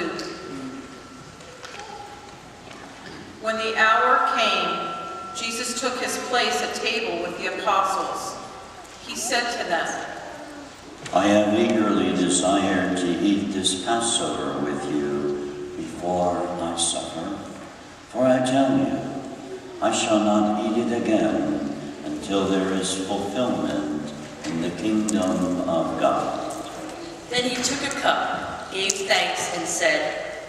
soup. When the hour came, Jesus took his place at table with the apostles. He said to them, I have eagerly desired to eat this Passover with you before I suffer. For I tell you, I shall not eat it again until there is fulfillment in the kingdom of God. Then he took a cup, gave thanks, and said,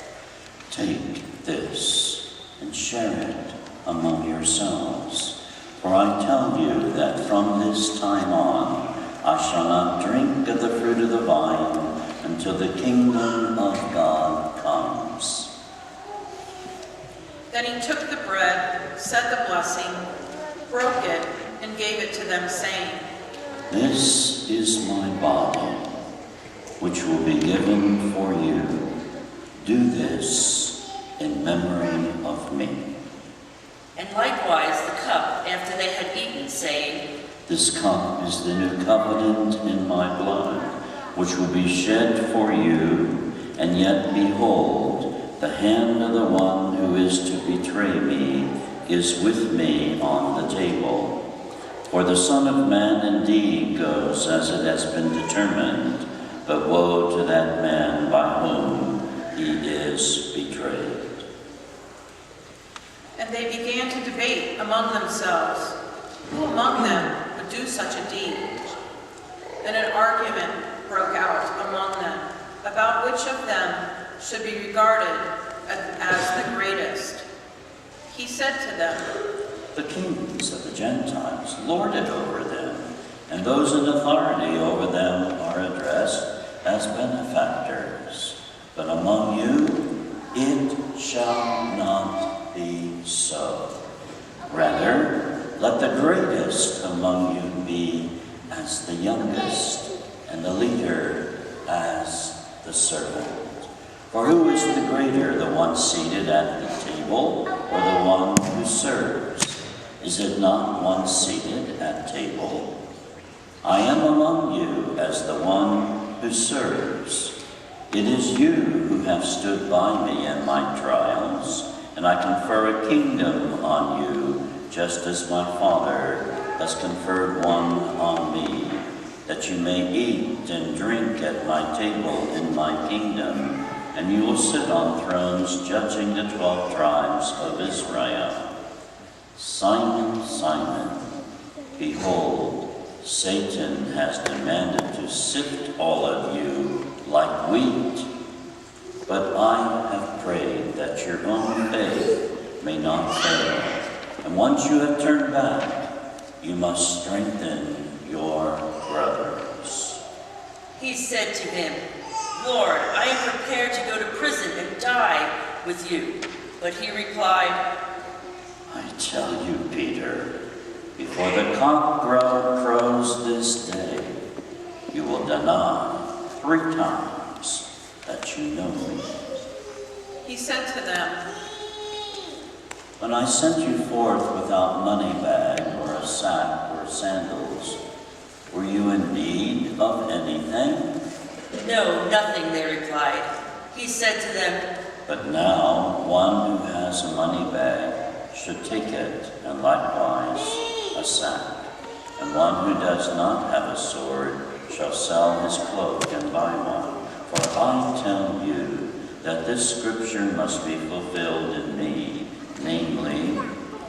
Take this and share it among yourselves. For I tell you that from this time on, I shall not drink of the fruit of the vine until the kingdom of God comes. Then he took the bread, said the blessing, broke it, and gave it to them, saying, This is my body, which will be given for you. Do this in memory of me. And likewise the cup after they had eaten, saying, This cup is the new covenant in my blood, which will be shed for you, and yet behold, the hand of the one who is to betray me is with me on the table. For the Son of Man indeed goes as it has been determined, but woe to that man by whom he is betrayed. And they began to debate among themselves, who among them would do such a deed. Then an argument broke out among them about which of them should be regarded as the greatest. He said to them, The kings of the Gentiles lord it over them, and those in authority over them are addressed as benefactors. But among you it shall not be so. Rather, let the greatest among you be as the youngest, and the leader as the servant. For who is the greater, the one seated at the table, or the one who serves? Is it not one seated at table? I am among you as the one who serves. It is you who have stood by me in my trials, and I confer a kingdom on you, just as my Father has conferred one on me, that you may eat and drink at my table in my kingdom, and you will sit on thrones judging the 12 tribes of Israel. Simon, Simon, behold, Satan has demanded to sift all of you like wheat, but I have prayed that your own faith may not fail. And once you have turned back, you must strengthen your brothers. He said to him, Lord, I am prepared to go to prison and die with you. But he replied, I tell you, Peter, before the cock crows this day, you will deny 3 times that you know me. he said to them, When I sent you forth without money bag or a sack or sandals, were you in need of anything? No, nothing, they replied. He said to them, But now one who has a money bag should take it, and likewise a sack. And one who does not have a sword shall sell his cloak and buy one. For I tell you that this scripture must be fulfilled in me, namely,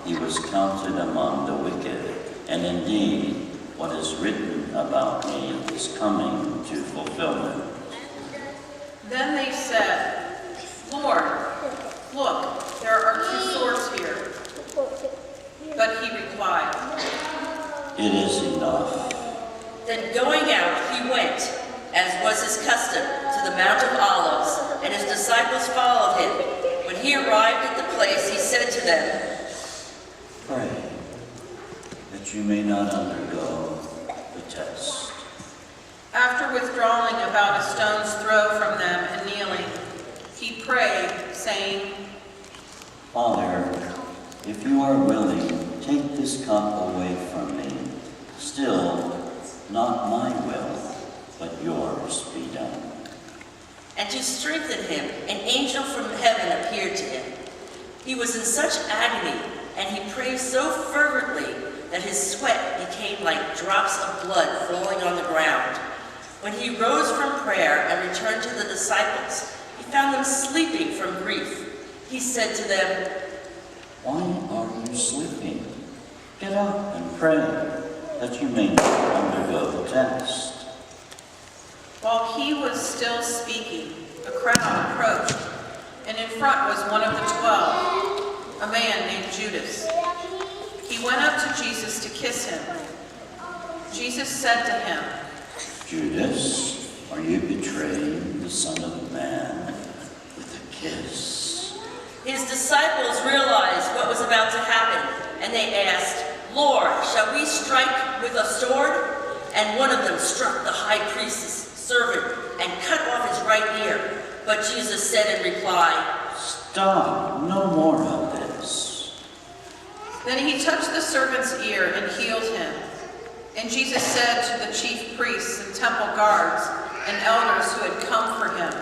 he was counted among the wicked. And indeed, what is written about me is coming to fulfillment. Then they said, Lord, look, there are 2 swords here. But he replied, It is enough. Then going out, he went, as was his custom, to the Mount of Olives, and his disciples followed him. When he arrived at the place, he said to them, Pray that you may not undergo the test. After withdrawing about a stone's throw from them and kneeling, he prayed, saying, Father, if you are willing, take this cup away from me. Still, not my will, but yours be done. And to strengthen him, an angel from heaven appeared to him. He was in such agony, and he prayed so fervently that his sweat became like drops of blood falling on the ground. When he rose from prayer and returned to the disciples, he found them sleeping from grief. He said to them, "Why are you sleeping? Get up and pray, that you may not undergo the test." While he was still speaking, a crowd approached, and in front was one of the 12, a man named Judas. He went up to Jesus to kiss him. Jesus said to him, "Judas, are you betraying the Son of Man with a kiss?" His disciples realized what was about to happen, and they asked, "Lord, shall we strike with a sword?" And one of them struck the high priest's servant and cut off his right ear. But Jesus said in reply, "Stop, no more of this." Then he touched the servant's ear and healed him. And Jesus said to the chief priests and temple guards and elders who had come for him,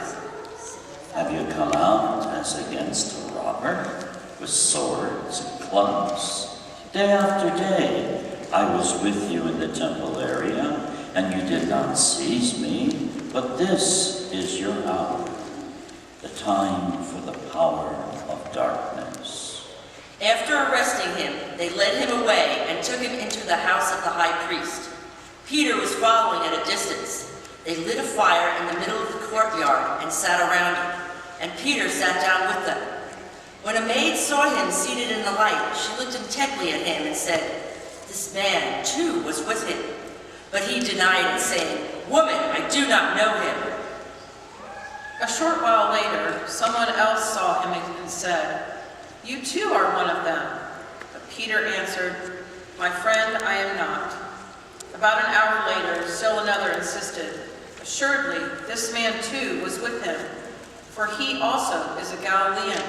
"Have you come out as against a robber, with swords and clubs? Day after day I was with you in the temple area, and you did not seize me, but this is your hour, the time for the power of darkness." After arresting him, they led him away and took him into the house of the high priest. Peter was following at a distance. They lit a fire in the middle of the courtyard and sat around it, and Peter sat down with them. When a maid saw him seated in the light, she looked intently at him and said, "This man, too, was with him." But he denied it, saying, "Woman, I do not know him." A short while later, someone else saw him and said, "You too are one of them." But Peter answered, "My friend, I am not." About an hour later, still another insisted, "Assuredly, this man too was with him, for he also is a Galilean."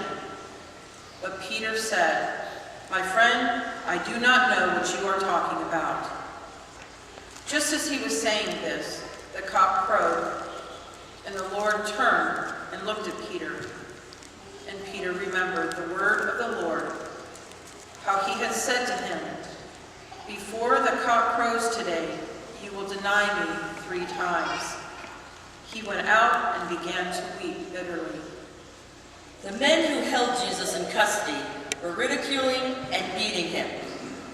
But Peter said, "My friend, I do not know what you are talking about." Just as he was saying this, the cock crowed, and the Lord turned and looked at Peter. And Peter remembered the word of the Lord, how he had said to him, "Before the cock crows today, you will deny me 3 times." He went out and began to weep bitterly. The men who held Jesus in custody were ridiculing and beating him.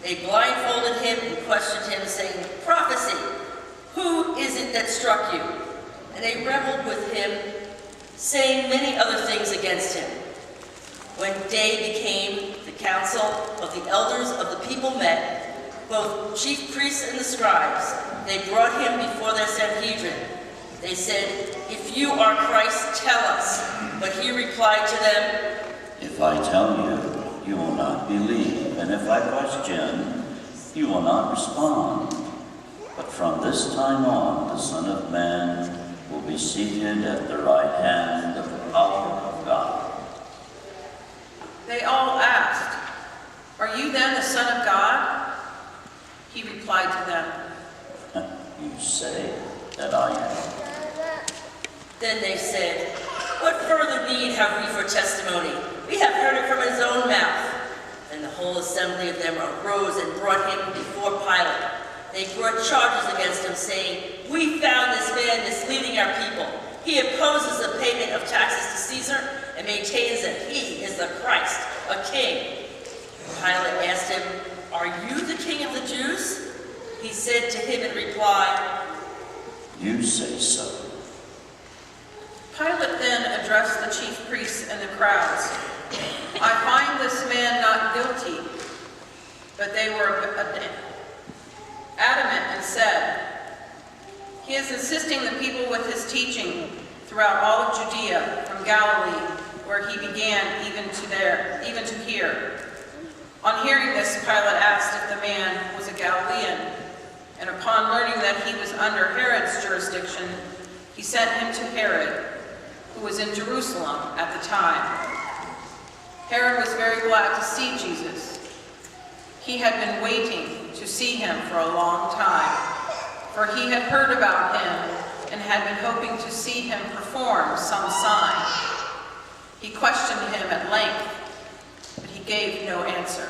They blindfolded him and questioned him, saying, "Prophesy, who is it that struck you?" And they reveled with him, saying many other things against him. When day became, the council of the elders of the people met, both chief priests and the scribes. They brought him before their Sanhedrin. They said, "If you are Christ, tell us." But he replied to them, "If I tell you, you will not believe, and if I question, you will not respond. But from this time on, the Son of Man will be seated at the right hand of the power of God." They all asked, "Are you then the Son of God?" He replied to them, "You say that I am." Then they said, "What further need have we for testimony? We have heard it from his own mouth." And the whole assembly of them arose and brought him before Pilate. They brought charges against him, saying, "We found this man misleading our people. He opposes the payment of taxes to Caesar and maintains that he is the Christ, a king." Pilate asked him, "Are you the king of the Jews?" He said to him in reply, "You say so." Pilate then addressed the chief priests and the crowds. "I find this man not guilty." But they were adamant and said, "He is insisting the people with his teaching throughout all of Judea, from Galilee, where he began, even to here." On hearing this, Pilate asked if the man was a Galilean, and upon learning that he was under Herod's jurisdiction, he sent him to Herod, who was in Jerusalem at the time. Herod was very glad to see Jesus. He had been waiting to see him for a long time, for he had heard about him and had been hoping to see him perform some sign. He questioned him at length, but he gave no answer.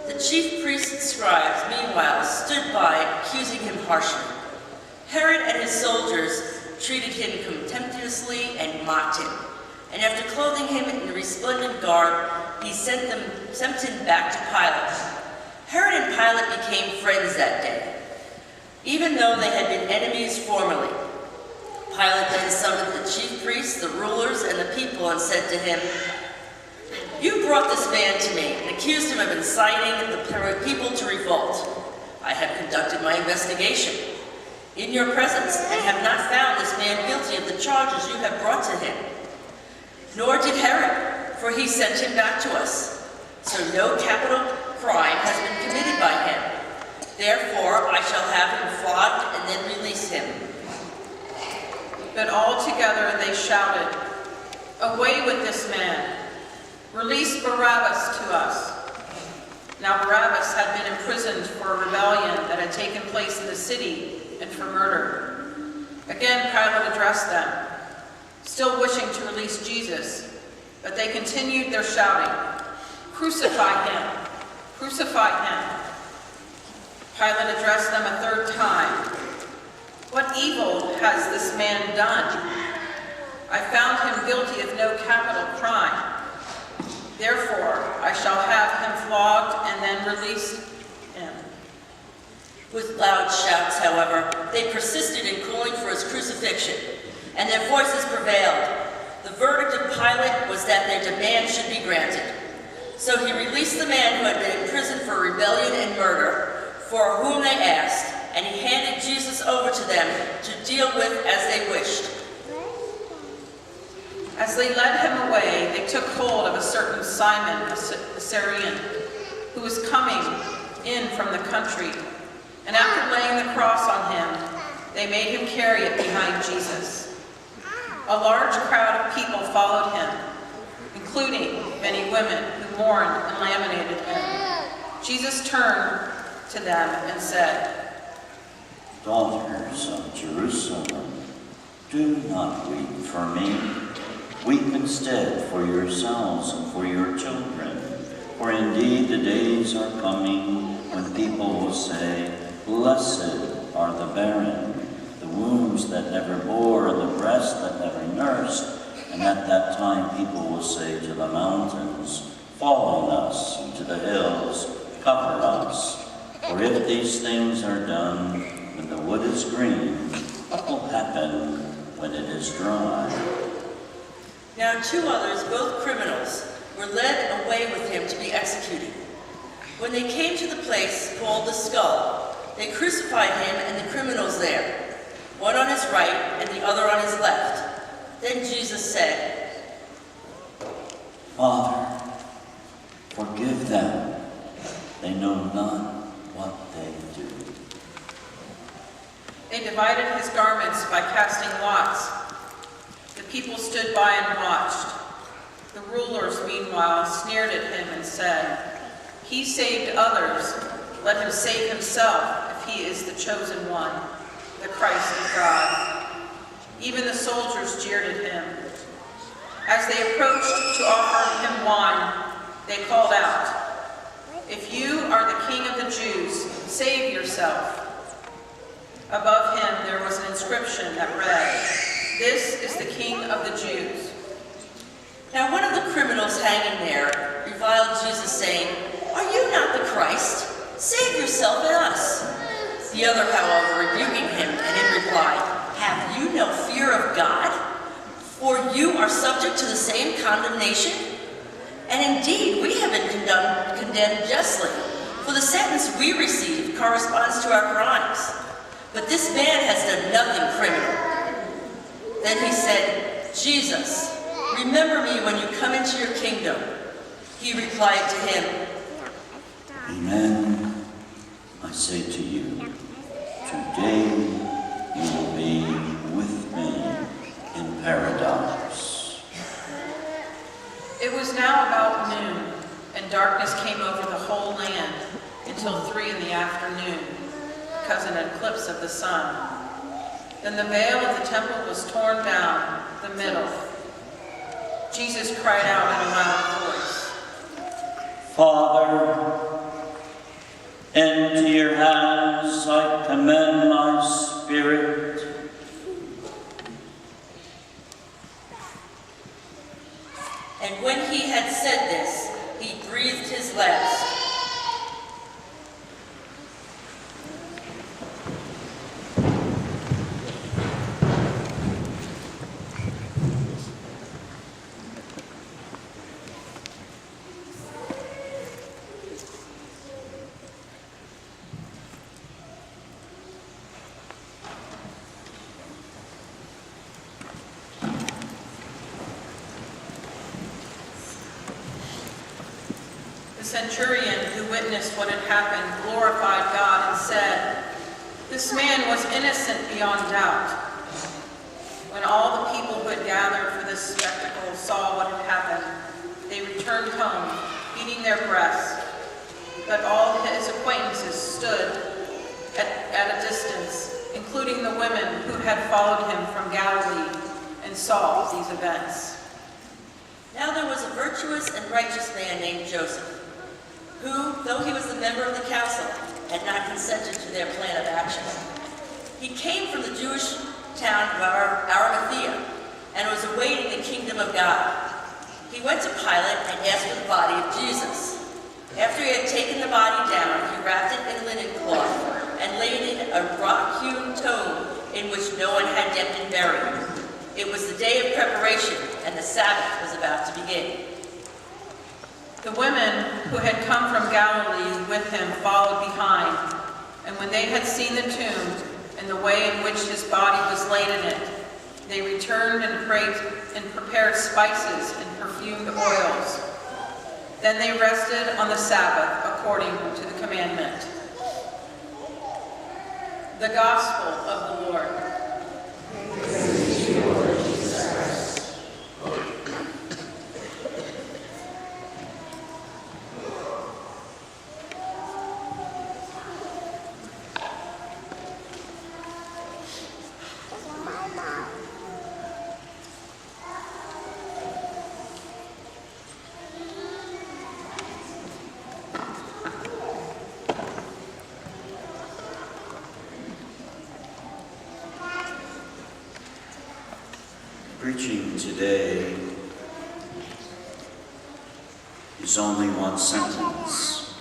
The chief priests and scribes, meanwhile, stood by, accusing him harshly. Herod and his soldiers treated him contemptuously and mocked him. And after clothing him in a resplendent garb, he sent him back to Pilate. Herod and Pilate became friends that day, even though they had been enemies formerly. Pilate then summoned the chief priests, the rulers, and the people and said to him, "You brought this man to me and accused him of inciting the people to revolt. I have conducted my investigation in your presence and have not found this man guilty of the charges you have brought to him. Nor did Herod, for he sent him back to us. So no capital crime has been committed by him. Therefore, I shall have him flogged and then release him." But all together they shouted, "Away with this man! Release Barabbas to us!" Now Barabbas had been imprisoned for a rebellion that had taken place in the city and for murder. Again Pilate addressed them, still wishing to release Jesus, but they continued their shouting, "Crucify him! Crucify him!" Pilate addressed them a third time. "What evil has this man done? I found him guilty of no capital crime. Therefore, I shall have him flogged and then release him." With loud shouts, however, they persisted in calling for his crucifixion, and their voices prevailed. The verdict of Pilate was that their demand should be granted. So he released the man who had been in prison for rebellion and murder, for whom they asked, and he handed Jesus over to them to deal with as they wished. As they led him away, they took hold of a certain Simon, a Syrian, who was coming in from the country, and after laying the cross on him, they made him carry it behind Jesus. A large crowd of people followed him, including many women who mourned and lamented him. Jesus turned to them and said, "Daughters of Jerusalem, do not weep for me. Weep instead for yourselves and for your children. For indeed the days are coming when people will say, 'Blessed are the barren, the wombs that never bore, and the breasts that never nursed.' And at that time people will say to the mountains, 'Fall on us,' and to the hills, 'Cover us.' For if these things are done when the wood is green, what will happen when it is dry?" Now 2 others, both criminals, were led away with him to be executed. When they came to the place called the Skull, they crucified him and the criminals there, one on his right and the other on his left. Then Jesus said, "Father, forgive them. They know not what they do." They divided his garments by casting lots. The people stood by and watched. The rulers, meanwhile, sneered at him and said, "He saved others. Let him save himself if he is the chosen one, the Christ of God." Even the soldiers jeered at him. As they approached to offer him wine, they called out, "If you are the King of the Jews, save yourself." Above him there was an inscription that read, "This is the King of the Jews." Now one of the criminals hanging there reviled Jesus, saying, "Are you not the Christ? Save yourself and us." The other, however, rebuking him, and in reply, "Have you no fear of God? For you are subject to the same condemnation? And indeed, we have been condemned justly, for the sentence we receive corresponds to our crimes. But this man has done nothing criminal." Then he said, "Jesus, remember me when you come into your kingdom." He replied to him, "Amen, I say to you, today you will be with me in paradise." It was now about noon, and darkness came over the whole land until 3 in the afternoon, because of an eclipse of the sun. Then the veil of the temple was torn down the middle. Jesus cried out in a loud voice, Father, into your hands I commend my spirit. And when he had said this, he breathed his last. The centurion who witnessed what had happened glorified God and said, "This man was innocent beyond doubt." When all the people who had gathered for this spectacle saw what had happened, they returned home, beating their breasts. But all his acquaintances stood at a distance, including the women who had followed him from Galilee and saw these events. Now there was a virtuous and righteous man named Joseph, who, though he was a member of the council, had not consented to their plan of action. He came from the Jewish town of Arimathea and was awaiting the kingdom of God. He went to Pilate and asked for the body of Jesus. After he had taken the body down, he wrapped it in a linen cloth and laid it in a rock-hewn tomb in which no one had yet been buried. It was the day of preparation, and the Sabbath was about to begin. The women who had come from Galilee with him followed behind, and when they had seen the tomb and the way in which his body was laid in it, they returned and prepared spices and perfumed oils. Then they rested on the Sabbath according to the commandment. The Gospel of the Lord. Preaching today is only one sentence.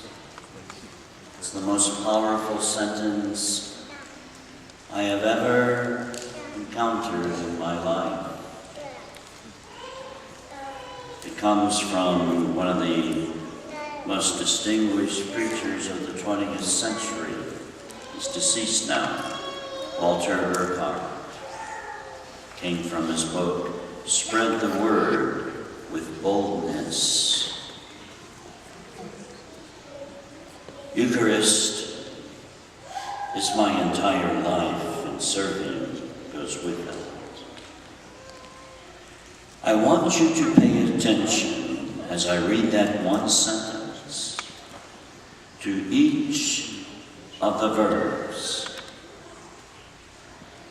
It's the most powerful sentence I have ever encountered in my life. It comes from one of the most distinguished preachers of the 20th century. He's deceased now, Walter Urquhart. Came from his book, Spread the Word with Boldness. Eucharist is my entire life, and serving goes with it. I want you to pay attention as I read that one sentence to each of the verbs.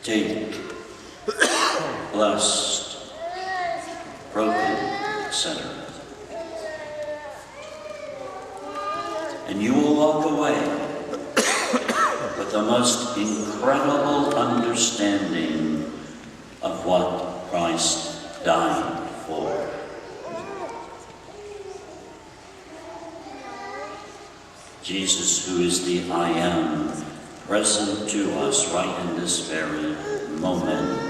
Take, blessed, broken, etc. And you will walk away with the most incredible understanding of what Christ died for. Jesus, who is the I am, present to us right in this very moment,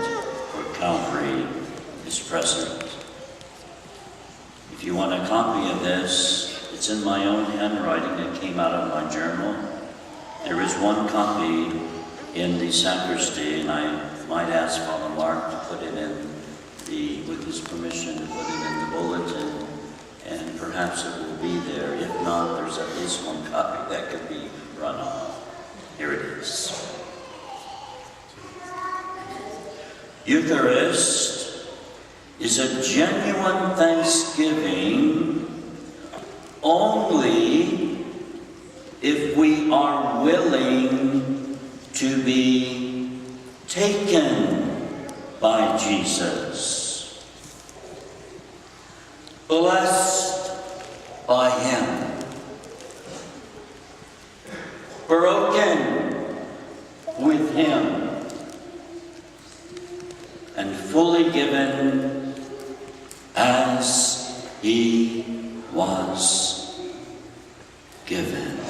where Calvary is present. If you want a copy of this, it's in my own handwriting. It came out of my journal. There is one copy in the sacristy, and I might ask Father Mark to put it in with his permission, to put it in the bulletin, and perhaps it will be there. If not, there's at least one copy that could be run off. Here it is. Eucharist is a genuine thanksgiving only if we are willing to be taken by Jesus, blessed by him, broken with him, and fully given as he was given.